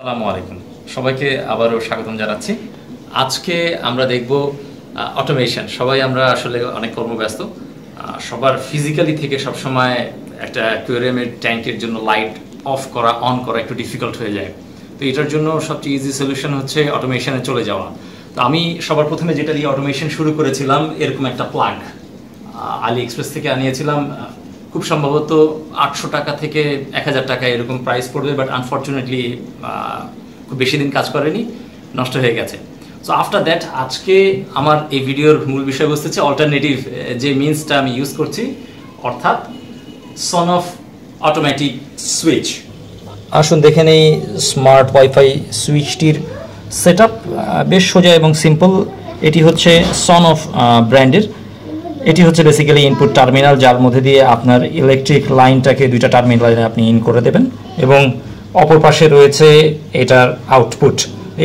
আসসালামু আলাইকুম সবাইকে আবারও স্বাগতম জানাচ্ছি। আজকে আমরা দেখব অটোমেশন। সবাই আমরা আসলে অনেক কর্মব্যস্ত, সবার ফিজিক্যালি থেকে সবসময় একটা অ্যাকুয়ারিয়ামের ট্যাঙ্কের জন্য লাইট অফ করা অন করা একটু ডিফিকাল্ট হয়ে যায়। তো এটার জন্য সবচেয়ে ইজি সলিউশন হচ্ছে অটোমেশনে চলে যাওয়া। তো আমি সবার প্রথমে যেটা দিয়ে অটোমেশন শুরু করেছিলাম, এরকম একটা প্লাগ আলি এক্সপ্রেস থেকে আনিয়েছিলাম। খুব সম্ভবত 800 টাকা থেকে 1000 টাকা এরকম প্রাইস পড়বে, বাট আনফর্চুনেটলি খুব বেশি দিন কাজ করেনি, নষ্ট হয়ে গেছে। সো আফটার দ্যাট আজকে আমার এই ভিডিওর মূল বিষয়বস্তু হচ্ছে অল্টারনেটিভ যে মিনসটা আমি ইউজ করছি, অর্থাৎ সনফ অটোমেটিক সুইচ। আসুন দেখে নেই স্মার্ট ওয়াইফাই সুইচটির সেটআপ। বেশ সোজা এবং সিম্পল। এটি হচ্ছে সনফ ব্র্যান্ডের। এটি হচ্ছে বেসিক্যালি ইনপুট টার্মিনাল, যার মধ্যে দিয়ে আপনার ইলেকট্রিক লাইনটাকে দুইটা টার্মিনালে আপনি ইন করে দেবেন, এবং অপর পাশে রয়েছে এটার আউটপুট।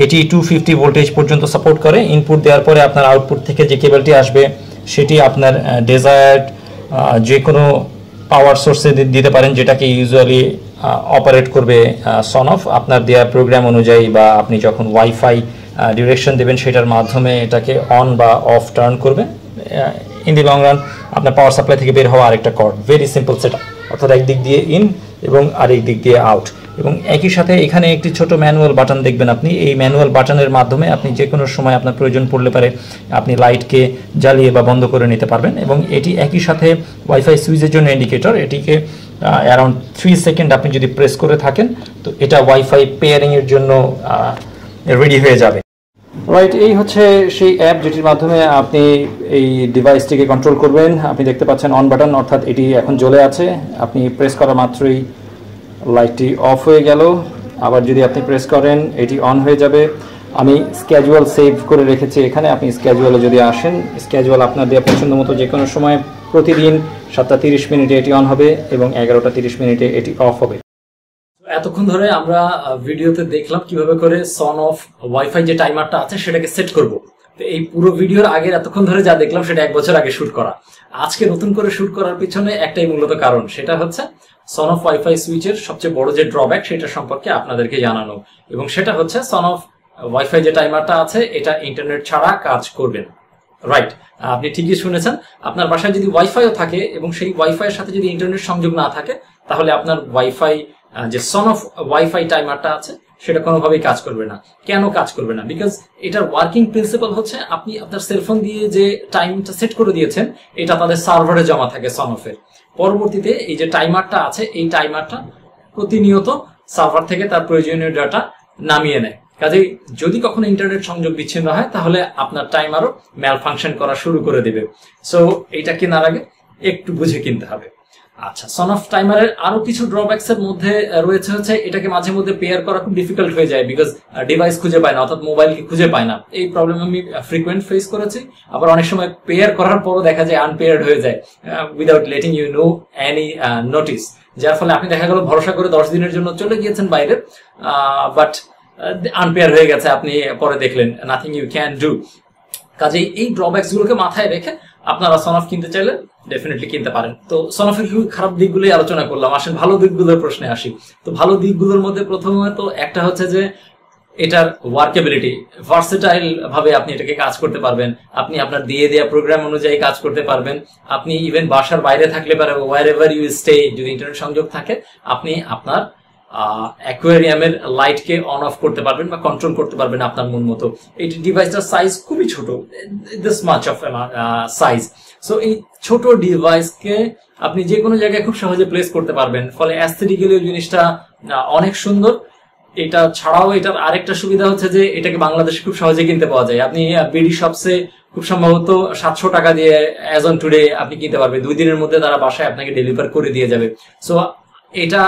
এটি 250 ভোল্টেজ পর্যন্ত সাপোর্ট করে। ইনপুট দেওয়ার পরে আপনার আউটপুট থেকে যে কেবলটি আসবে সেটি আপনার ডেজায়ার্ড যে কোনো পাওয়ার সোর্সে দিতে পারেন, যেটাকে ইউজুয়ালি অপারেট করবে সনফ আপনার দেওয়া প্রোগ্রাম অনুযায়ী, বা আপনি যখন ওয়াইফাই ডিরেকশন দেবেন সেটার মাধ্যমে এটাকে অন বা অফ টার্ন করবে। ইন দি লং রান আপনার পাওয়ার সাপ্লাই থেকে বের হওয়া আরেকটা কর্ড। ভেরি সিম্পল সেটআপ, অর্থাৎ একদিক দিয়ে ইন এবং আরেক দিক দিয়ে আউট। এবং একই সাথে এখানে একটি ছোট ম্যানুয়াল বাটন দেখবেন আপনি। এই ম্যানুয়াল বাটনের মাধ্যমে আপনি যে কোনো সময় আপনার প্রয়োজন পড়লে পারে আপনি লাইটকে জ্বালিয়ে বা বন্ধ করে নিতে পারবেন। এবং এটি একই সাথে ওয়াইফাই সুইচের জন্য ইন্ডিকেটর। এটিকে অ্যারাউন্ড 3 সেকেন্ড আপনি যদি প্রেস করে থাকেন তো এটা ওয়াইফাই পেয়ারিংয়ের জন্য রেডি হয়ে যাবে। রাইট, এই হচ্ছে সেই অ্যাপ যেটির মাধ্যমে আপনি এই ডিভাইসটিকে কন্ট্রোল করবেন। আপনি দেখতে পাচ্ছেন অন বাটন, অর্থাৎ এটি এখন জ্বলে আছে। আপনি প্রেস করা মাত্রই লাইটটি অফ হয়ে গেল। আবার যদি আপনি প্রেস করেন এটি অন হয়ে যাবে। আমি স্ক্যাজুয়াল সেভ করে রেখেছি এখানে। আপনি স্ক্যাজুয়ালে যদি আসেন, স্ক্যাজুয়াল আপনার দেওয়া পছন্দ মতো যে কোনো সময় প্রতিদিন 7:30 মিনিটে এটি অন হবে এবং 11:30 মিনিটে এটি অফ হবে। এতক্ষণ ধরে আমরা ভিডিওতে দেখলাম কিভাবে করে সনফ ওয়াইফাই যে টাইমারটা আছে সেটাকে সেট করব। তো এই পুরো ভিডিওর আগে এতক্ষণ ধরে যা দেখলাম সেটা 1 বছর আগে শুট করা। আজকে নতুন করে শুট করার পিছনে একটাই মূলত কারণ, সেটা হচ্ছে সনফ ওয়াইফাই সুইচের সবচেয়ে বড় যে ড্রব্যাক সেটা সম্পর্কে আপনাদেরকে জানানো। এবং সেটা হচ্ছে সনফ ওয়াইফাই যে টাইমারটা আছে এটা ইন্টারনেট ছাড়া কাজ করবে না। রাইট, আপনি ঠিকই শুনেছেন। আপনার বাসায় যদি ওয়াইফাইও থাকে এবং সেই ওয়াইফাইয়ের সাথে যদি ইন্টারনেট সংযোগ না থাকে, তাহলে আপনার ওয়াইফাই যে সনফ ওয়াইফাই টাইমারটা আছে সেটা কোনোভাবেই কাজ করবে না। কেন কাজ করবে না? বিকজ এটার ওয়ার্কিং প্রিন্সিপাল হচ্ছে আপনি আপনার সেলফোন দিয়ে যে টাইমটা সেট করে দিয়েছেন এটা তাদের সার্ভারে জমা থাকে সনফের। পরবর্তীতে এই যে টাইমারটা আছে এই টাইমারটা প্রতিনিয়ত সার্ভার থেকে তার প্রয়োজনীয় ডাটা নামিয়ে নেয়। কাজেই যদি কখনো ইন্টারনেট সংযোগ বিচ্ছিন্ন হয় তাহলে আপনার টাইমারও ম্যাল ফাংশন করা শুরু করে দেবে। সো এইটা কেনার আগে একটু বুঝে কিনতে হবে। আচ্ছা, সনফ টাইমারের আরো কিছু ড্রব্যাকস এর মধ্যে রয়েছে হচ্ছে এটাকে মাঝে মধ্যে পেয়ার করা খুব ডিফিকাল্ট হয়ে যায়, বিকজ ডিভাইস খুঁজে পায় না, অর্থাৎ মোবাইলকে খুঁজে পায় না। এই প্রবলেম আমি ফ্রিকোয়েন্ট ফেস করেছি। আবার অনেক সময় পেয়ার করার পরও দেখা যায় আনপেয়ার্ড হয়ে যায় without letting you know any notice, যার ফলে আপনি দেখা গেল ভরসা করে 10 দিনের জন্য চলে গিয়েছেন বাইরে, বাট আনপেয়ার হয়ে গেছে, আপনি পরে দেখলেন নাথিং ইউ ক্যান ডু। কাজেই এই ড্রব্যাকস গুলোকে মাথায় রেখে আপনারা সনফ কিনতে চাইলে ডেফিনেটলি কিনতে পারেন। তো সনফের খারাপ দিকগুলোই আলোচনা করলাম, আসেন ভালো দিকগুলোর প্রশ্নে আসি। তো ভালো দিকগুলোর মধ্যে প্রথমত একটা হচ্ছে যে এটার ওয়ার্কেবিলিটি, ভার্সেটাইল ভাবে আপনি এটাকে কাজ করতে পারবেন। আপনি আপনার দিয়ে দেওয়া প্রোগ্রাম অনুযায়ী কাজ করতে পারবেন। আপনি ইভেন বাসার বাইরে থাকলে পারে, ওয়ার এভার ইউ স্টে, যদি ইন্টারনেট সংযোগ থাকে আপনি আপনার অ্যাকুয়ারিয়ামের লাইটকে অন অফ করতে পারবেন বা কন্ট্রোল করতে পারবেন আপনার মন মতো। এই ডিভাইসটার সাইজ খুবই ছোট, this much of size. So এই ছোট ডিভাইসকে আপনি যে কোনো জায়গায় খুব সহজে প্লেস করতে পারবেন, ফলে অ্যাস্থেটিক্যালি জিনিসটা অনেক সুন্দর। এটা ছাড়াও এটার আরেকটা সুবিধা হচ্ছে যে এটাকে বাংলাদেশে খুব সহজে কিনতে পাওয়া যায়। আপনি বিডি শপসে খুব সম্ভবত 700 টাকা দিয়ে অ্যাজ অন টুডে আপনি কিনতে পারবেন। 2 দিনের মধ্যে তারা বাসায় আপনাকে ডেলিভার করে দিয়ে যাবে। সো এটা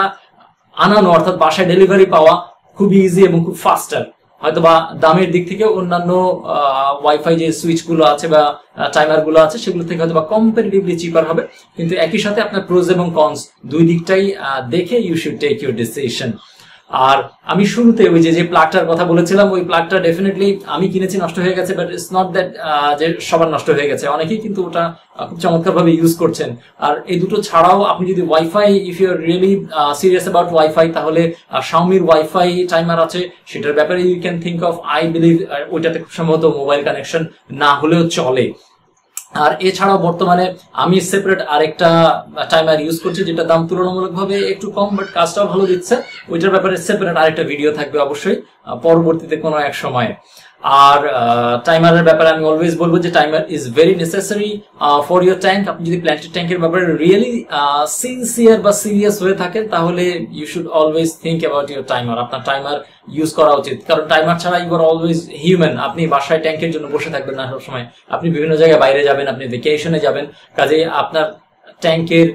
আনানো, অর্থাৎ বাসায় ডেলিভারি পাওয়া খুবই ইজি এবং খুব ফাস্টার। হয়তো বা দামের দিক থেকে অন্যান্য ওয়াইফাই যে সুইচ গুলো আছে বা টাইমার গুলো আছে সেগুলো থেকে হয়তো বা কম্পারেটিভলি চিপার হবে, কিন্তু একই সাথে আপনার প্রোজ এবং কনস দুই দিকটাই দেখে you should take your decision. আর আমি শুরুতে ওই যে প্লাগটার কথা বলেছিলাম, ওই প্লাগটা ডেফিনেটলি আমি কিনেছি, নষ্ট হয়ে গেছে, বাট ইটস নট দ্যাট যে সবার নষ্ট হয়ে গেছে, অনেকেই কিন্তু ওটা খুব চমৎকার ভাবে ইউজ করছেন। আর এই দুটো ছাড়াও আপনি যদি wifi, if you are really serious about wifi, তাহলে শাওমির ওয়াইফাই টাইমার আছে, সেটার ব্যাপারে you can think of. I believe ওইটাতে খুব সম্ভবত মোবাইল কানেকশন না হলেও চলে। আর এছাড়াও বর্তমানে আমি সেপারেট আরেকটা টাইমার ইউজ করছি, যেটা দাম তুলনামূলকভাবে একটু কম, বাট কাজটাও ভালো দিচ্ছে। ওইটার ব্যাপারে সেপারেট আরেকটা ভিডিও থাকবে অবশ্যই পরবর্তীতে কোনো এক সময়। আর টাইমারের ব্যাপারে আমি অলওয়েজ বলবো যে timer is very necessary for your tank. আপনি যদি প্ল্যান্টেড ট্যাঙ্কের ব্যাপারে রিয়েলি সিনসিয়ার বা সিরিয়াস হয়ে থাকেন, তাহলে you should always think about your timer. আপনার টাইমার ইউজ করা উচিত, কারণ টাইমার ছাড়া ইউ আর অলওয়েজ হিউম্যান। আপনি বাসায় ট্যাঙ্কের জন্য বসে থাকবেন না সবসময়, আপনি বিভিন্ন জায়গায় বাইরে যাবেন, আপনি ভ্যাকেশনে যাবেন, কাজে আপনার ট্যাঙ্কের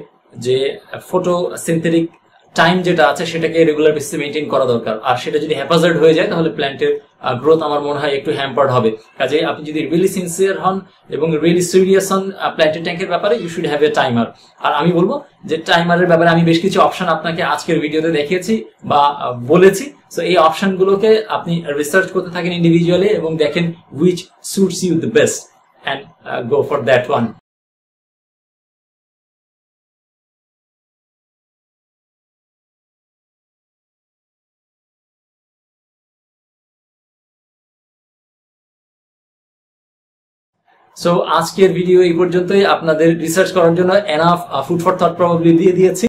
যে ফটো সিনথেটিক টাইম যেটা আছে সেটাকে রেগুলার বেসিসে মেইনটেইন করা দরকার। আর সেটা যদি হ্যাপাজার্ড হয়ে যায়, তাহলে প্ল্যান্টের গ্রোথ আমার মনে হয় একটু হ্যাম্পার্ড হবে। কাজে আপনি যদি রিয়েলি সিনসিয়ার হন এবং রিয়েলি সিরিয়াস হন প্ল্যান্টেড ট্যাঙ্কের ব্যাপারে, you should have a timer. আর আমি বলবো যে টাইমারের ব্যাপারে আমি বেশ কিছু অপশন আপনাকে আজকের ভিডিওতে দেখিয়েছি বা বলেছি। সো এই অপশনগুলোকে আপনি রিসার্চ করতে থাকেন ইন্ডিভিজুয়ালি এবং দেখেন which suits you the best and go for that one. So আজকের ভিডিও এই পর্যন্তই। আপনাদের রিসার্চ করার জন্য enough food for thought probably দিয়ে দিয়েছি।